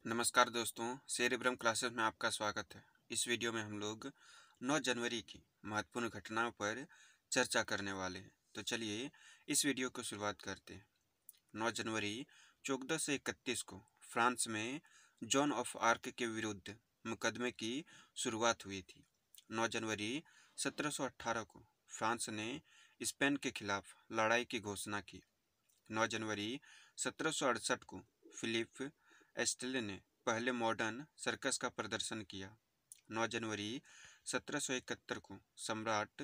नमस्कार दोस्तों, cerebrum classes में आपका स्वागत है। इस वीडियो में हम लोग 9 जनवरी की महत्वपूर्ण घटनाओं पर चर्चा करने वाले हैं। तो चलिए इस वीडियो को शुरुआत करते हैं। 9 जनवरी 1431 को फ्रांस में जॉन ऑफ आर्क के विरुद्ध मुकदमे की शुरुआत हुई थी। 9 जनवरी 1718 को फ्रांस ने स्पेन के खिलाफ लड़ाई की घोषणा की। 9 जनवरी 1768 को फिलिप एस्टेले ने पहले मॉडर्न सर्कस का प्रदर्शन किया। 9 जनवरी 1771 को सम्राट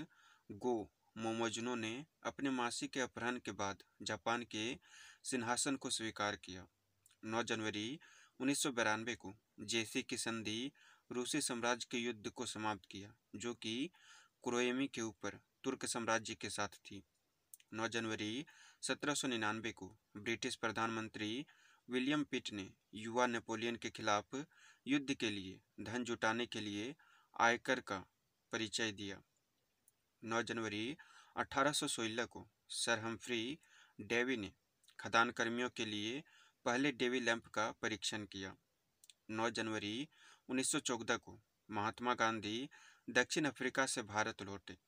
गो मोमोजुनो ने अपने मासी के अपहरण के बाद जापान के सिंहासन को स्वीकार किया। 9 जनवरी 1992 को जेसी की संधि रूसी साम्राज्य के युद्ध को समाप्त किया, जो कि क्रोएमी के ऊपर तुर्क साम्राज्य के साथ थी। 9 जनवरी 1799 को ब्रिटिश प्रधानमंत्री विलियम पिट ने युवा नेपोलियन के खिलाफ युद्ध के लिए धन जुटाने के लिए आयकर का परिचय दिया। 9 जनवरी 1816 को सर हम्फ्री डेवी ने खदान कर्मियों के लिए पहले डेवी लैंप का परीक्षण किया। 9 जनवरी 1914 को महात्मा गांधी दक्षिण अफ्रीका से भारत लौटे।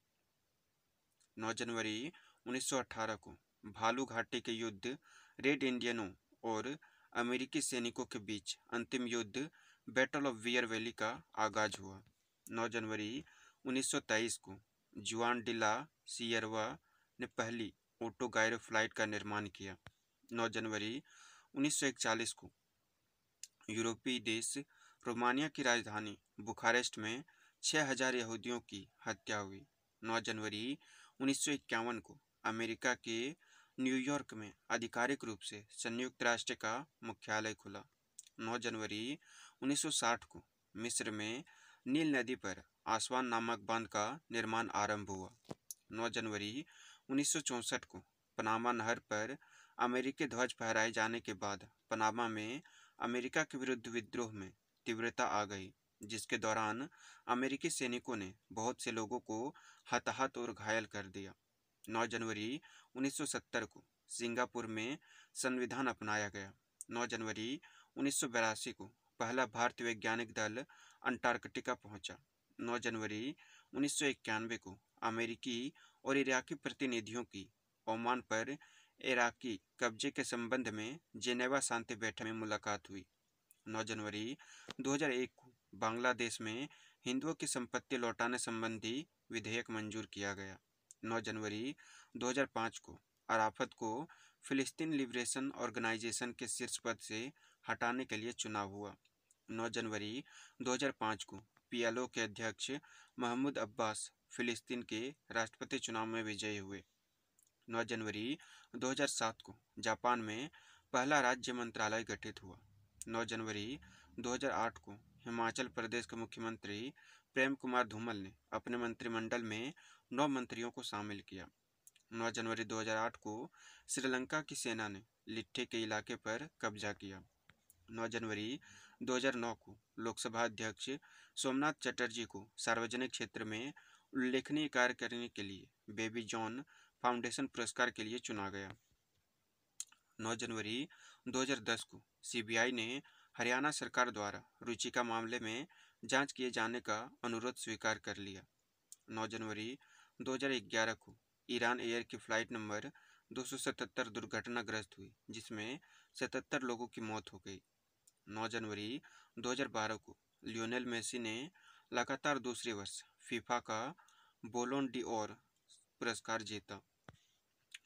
9 जनवरी 1918 को भालू घाटी के युद्ध रेड इंडियनों और अमेरिकी सैनिकों के बीच अंतिम युद्ध बैटल ऑफ वियर वैली का आगाज हुआ। 9 जनवरी 1923 को जुआन डी ला सियरवा ने पहली ऑटो गायरो फ्लाइट का निर्माण किया। 9 जनवरी 1941 को यूरोपीय देश रोमानिया की राजधानी बुखारेस्ट में 6000 यहूदियों की हत्या हुई। 9 जनवरी 1951 को अमेरिका के न्यूयॉर्क में आधिकारिक रूप से संयुक्त राष्ट्र का मुख्यालय खुला। 9 जनवरी 1960 को मिस्र में नील नदी पर आसवान नामक बांध का निर्माण आरंभ हुआ। 9 जनवरी 1964 को पनामा नहर पर अमेरिकी ध्वज फहराए जाने के बाद पनामा में अमेरिका के विरुद्ध विद्रोह में तीव्रता आ गई, जिसके दौरान अमेरिकी सैनिकों ने बहुत से लोगों को हताहत और घायल कर दिया। 9 जनवरी 1970 को सिंगापुर में संविधान अपनाया गया। 9 जनवरी 1982 को पहला भारतीय वैज्ञानिक दल अंटार्कटिका पहुंचा। 9 जनवरी 1991 को अमेरिकी और इराकी प्रतिनिधियों की ओमान पर इराकी कब्जे के संबंध में जेनेवा शांति बैठक में मुलाकात हुई। 9 जनवरी 2001 को बांग्लादेश में हिंदुओं की संपत्ति लौटाने संबंधी विधेयक मंजूर किया गया। 9 जनवरी 2005 को अराफत को फिलिस्तीन लिबरेशन ऑर्गेनाइजेशन के शीर्ष पद से हटाने के लिए चुनाव हुआ। 9 जनवरी 2005 को पीएलओ के अध्यक्ष महमूद अब्बास फिलिस्तीन के राष्ट्रपति चुनाव में विजयी हुए। 9 जनवरी 2007 को जापान में पहला राज्य मंत्रालय गठित हुआ। 9 जनवरी 2008 को हिमाचल प्रदेश के मुख्यमंत्री प्रेम कुमार धूमल ने अपने मंत्रिमंडल में 9 मंत्रियों को शामिल किया। 9 जनवरी 2008 को श्रीलंका की सेना ने लिट्टे के इलाके पर कब्जा किया। 9 जनवरी 2009 को लोकसभा अध्यक्ष सोमनाथ चटर्जी को सार्वजनिक क्षेत्र में उल्लेखनीय कार्य करने के लिए बेबी जॉन फाउंडेशन पुरस्कार के लिए चुना गया। 9 जनवरी 2010 को सीबीआई ने हरियाणा सरकार द्वारा रुचिका मामले में जांच किए जाने का अनुरोध स्वीकार कर लिया। 9 जनवरी 2011 को ईरान एयर की फ्लाइट नंबर 277 दुर्घटनाग्रस्त हुई, जिसमें 77 लोगों की मौत हो गई। 9 जनवरी 2012 को लियोनेल मेसी ने लगातार दूसरे वर्ष फीफा का बोलोन डी ओर पुरस्कार जीता।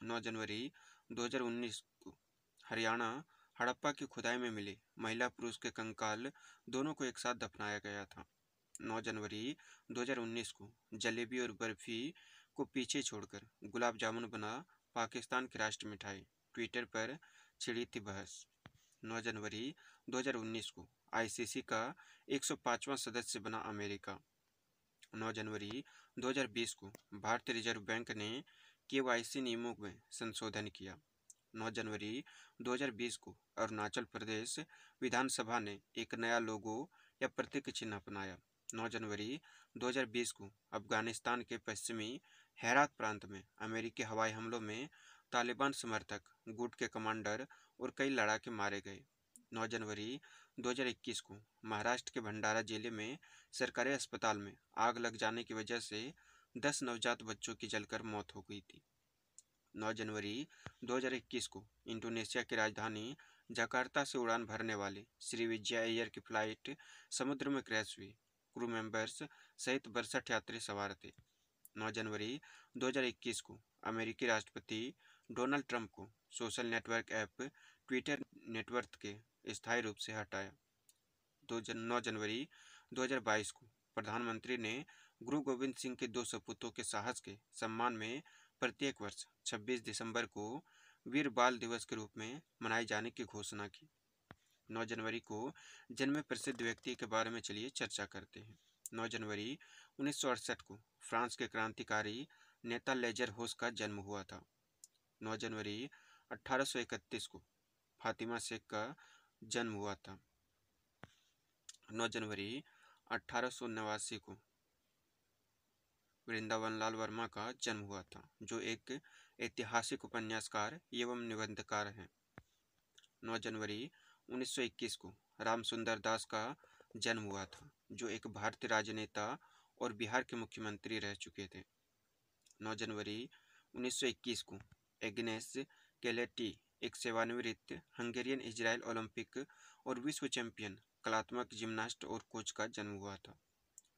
9 जनवरी 2019 को हरियाणा हड़प्पा की खुदाई में मिले महिला पुरुष के कंकाल दोनों को एक साथ दफनाया गया था। 9 जनवरी 2019 को जलेबी और बर्फी को पीछे छोड़कर गुलाब जामुन बना पाकिस्तान की राष्ट्र मिठाई, ट्विटर पर छिड़ी थी बहस। 9 जनवरी 2019 को आईसीसी का 105वां सदस्य बना अमेरिका। 9 जनवरी 2020 को भारतीय रिजर्व बैंक ने केवाईसी नियमों में संशोधन किया। 9 जनवरी 2020 को अरुणाचल प्रदेश विधानसभा ने एक नया लोगो या प्रतीक चिन्ह अपनाया। 9 जनवरी 2020 को अफगानिस्तान के पश्चिमी हेरात प्रांत में अमेरिकी हवाई हमलों में तालिबान समर्थक गुट के कमांडर और कई लड़ाके मारे गए। 9 जनवरी 2021 को महाराष्ट्र के भंडारा जिले में सरकारी अस्पताल में आग लग जाने की वजह से 10 नवजात बच्चों की जलकर मौत हो गई थी। 9 जनवरी 2021 को इंडोनेशिया की राजधानी जकार्ता से उड़ान भरने वाली श्रीविजया एयर की फ्लाइट समुद्र में क्रैश हुई। क्रू मेंबर्स सहित 62 यात्री सवार थे। 9 जनवरी 2021 को अमेरिकी राष्ट्रपति डोनाल्ड ट्रंप को social network app Twitter network के स्थायी रूप से हटाया। 9 जनवरी 2022 को प्रधानमंत्री ने गुरु गोविंद सिंह के 2 सपूतों के साहस के सम्मान में प्रत्येक वर्ष 26 दिसंबर को वीर बाल दिवस के रूप में मनाए जाने की घोषणा की। 9 जनवरी को जन्मे प्रसिद्ध व्यक्ति के बारे में चलिए चर्चा करते हैं। 9 जनवरी 1968 को फ्रांस के क्रांतिकारी नेता लेजर होश का जन्म हुआ था। 9 जनवरी 1831 को फातिमा शेख का जन्म हुआ था। 9 जनवरी 1889 को वृंदावन लाल वर्मा का जन्म हुआ था, जो एक ऐतिहासिक उपन्यासकार एवं निबंधकार हैं। 9 जनवरी 1921 को राम सुंदर दास का जन्म हुआ था, जो एक भारतीय राजनेता और बिहार के मुख्यमंत्री रह चुके थे। 9 जनवरी 1921 को एग्नेस कैलेटी, एक सेवानिवृत्त हंगेरियन इजराइल ओलंपिक और विश्व चैंपियन कलात्मक जिम्नास्ट और कोच का जन्म हुआ था।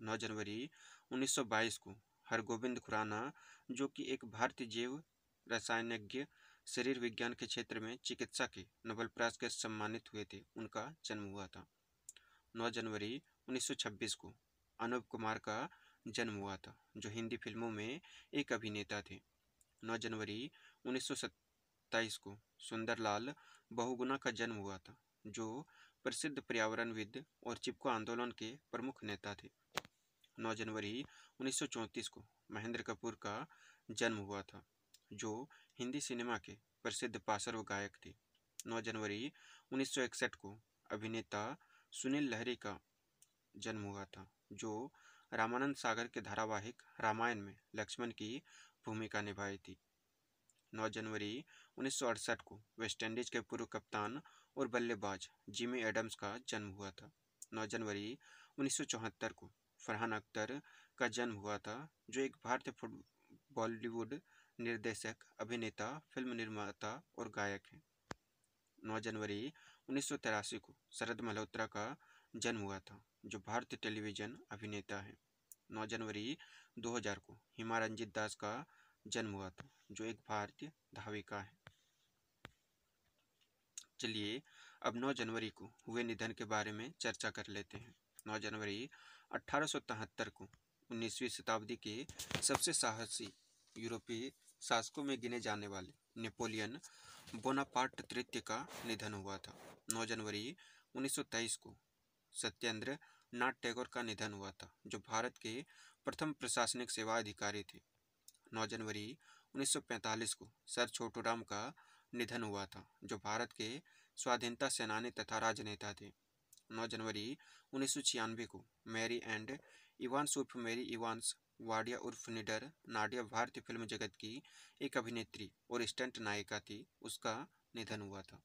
9 जनवरी 1922 को हरगोविंद खुराना, जो कि एक भारतीय जैव रसायनज्ञ, शरीर विज्ञान के क्षेत्र में चिकित्सा के नोबेल प्राइज के सम्मानित हुए थे, उनका जन्म हुआ था। 9 जनवरी 1926 को अनूप कुमार का जन्म हुआ था, जो हिंदी फिल्मों में एक अभिनेता थे। 9 जनवरी 1927 को सुंदरलाल बहुगुणा का जन्म हुआ था, जो प्रसिद्ध पर्यावरणविद और चिपको आंदोलन के प्रमुख नेता थे। 9 जनवरी 1934 को महेंद्र कपूर का जन्म हुआ था, जो हिंदी सिनेमा के प्रसिद्ध पार्श्व गायक थे। 9 जनवरी 1961 को अभिनेता सुनील लहरी का जन्म हुआ था, जो रामानंद सागर के धारावाहिक रामायण में लक्ष्मण की भूमिका निभाई थी। 9 जनवरी 1968 को वेस्टइंडीज के पूर्व कप्तान और बल्लेबाज जिमी एडम्स का जन्म हुआ था। 9 जनवरी 1974 को फरहान अख्तर का जन्म हुआ था, जो एक भारतीय बॉलीवुड निर्देशक, अभिनेता, फिल्म निर्माता और गायक हैं। 9 जनवरी 1983 को शरद मल्होत्रा का जन्म हुआ था, जो भारतीय टेलीविजन अभिनेता हैं। 9 जनवरी 2000 को हिमा रंजीत दास का जन्म हुआ था, जो एक भारतीय धाविका है। चलिए अब 9 जनवरी को हुए निधन के बारे में चर्चा कर लेते हैं। 9 जनवरी 1873 को 19वीं शताब्दी के सबसे साहसी यूरोपीय शासकों में गिने जाने वाले नेपोलियन बोनापार्ट तृतीय का निधन हुआ था। 9 जनवरी 1923 को सत्येंद्र नाथ टैगोर का निधन हुआ था, जो भारत के प्रथम प्रशासनिक सेवा अधिकारी थे। 9 जनवरी 1945 को सर छोटूराम का निधन हुआ था, जो भारत के स्वाधीनता सेनानी तथा राजनेता थे। 9 जनवरी 1996 को मैरी एंड इवांस उर्फ मैरी इवांस वाडिया उर्फ निडर नाडिया भारतीय फिल्म जगत की एक अभिनेत्री और स्टंट नायिका थी, उसका निधन हुआ था।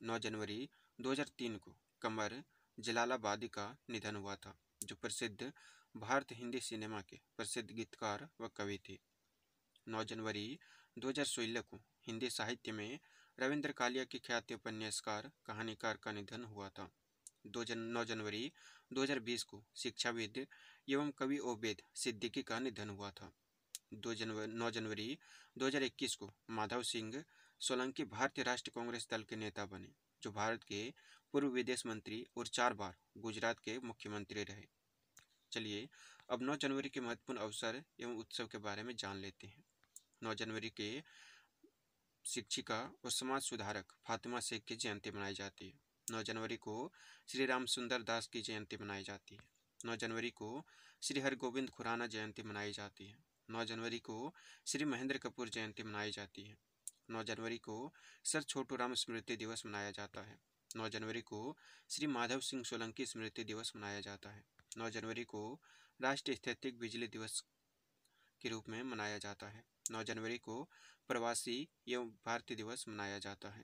9 जनवरी 2003 को कमर जलालाबादी का निधन हुआ था, जो प्रसिद्ध भारत हिंदी सिनेमा के प्रसिद्ध गीतकार व कवि थे। 9 जनवरी 2016 को हिंदी साहित्य में रविंद्र कालिया के ख्याति उपन्यासकार, कहानीकार का निधन हुआ था। 9 जनवरी 2020 को शिक्षाविद एवं कवि ओबेद सिद्दीकी का निधन हुआ था। 9 जनवरी 2021 को माधव सिंह सोलंकी भारतीय राष्ट्रीय कांग्रेस दल के नेता बने, जो भारत के पूर्व विदेश मंत्री और 4 बार गुजरात के मुख्यमंत्री रहे। चलिए अब 9 जनवरी के महत्वपूर्ण अवसर एवं उत्सव के बारे में जान लेते हैं। 9 जनवरी के शिक्षिका और समाज सुधारक फातिमा शेख की जयंती मनाई जाती है। 9 जनवरी को श्री राम सुंदर दास की जयंती मनाई जाती है। 9 जनवरी को श्री हरगोविंद खुराना जयंती मनाई जाती है। 9 जनवरी को श्री महेंद्र कपूर जयंती मनाई जाती है। 9 जनवरी को सर छोटूराम स्मृति दिवस मनाया जाता है। 9 जनवरी को श्री माधव सिंह सोलंकी स्मृति दिवस मनाया जाता है। 9 जनवरी को राष्ट्रीय स्थैतिक बिजली दिवस के रूप में मनाया जाता है। 9 जनवरी को प्रवासी एवं भारतीय दिवस मनाया जाता है।